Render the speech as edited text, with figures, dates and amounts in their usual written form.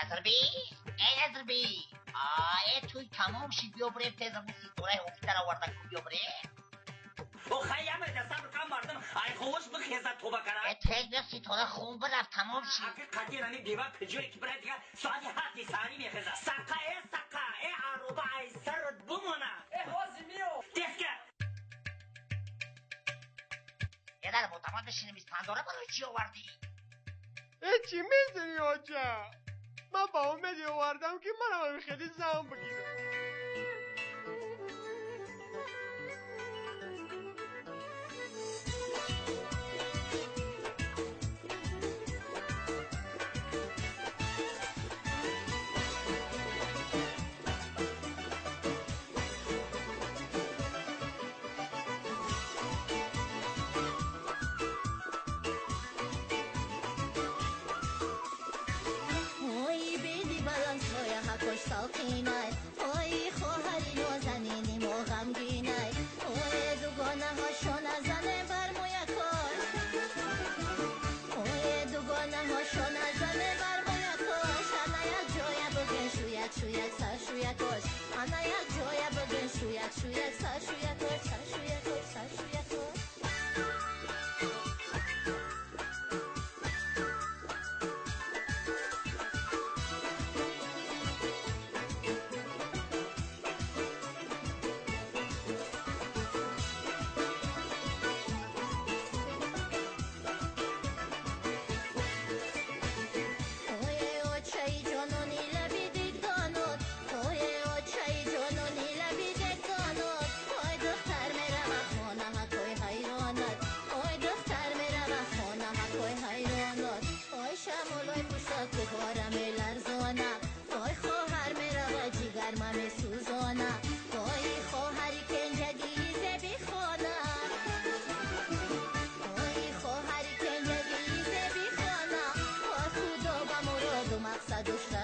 نظربی نظربی توی تمام شی بیا بریم تیزم سی دوره هفته را وردن کو بیا بریم خیلی صبر کن مردم ای خوش بخیزد تو بکره تیز سی توره خون برفت تمام شی حقیقتی رانی دیوار پجوری که برای دیگه ساعتی هفتی سانی میخیزد سقه ای عروبه ای سرت بمونه حازی میو دسکه یه در معتمد بشینیم از پنداره برای چی آوردی؟ چی میزنی آجا؟ من با امیدی آوردم که منم هم خیلی زمان بگیرم. ساقینای اوی خواهری نازنینی و غمگینای اوی دوگانه هاشو نزنه بر موی کاش اوی دوگانه هاشو نزنه بر موی کاش انا یک جای بگن شویک سر شویکاش انا یک جای بگن شویک سر شویکاش سر شویکاش سر شویکاش دوست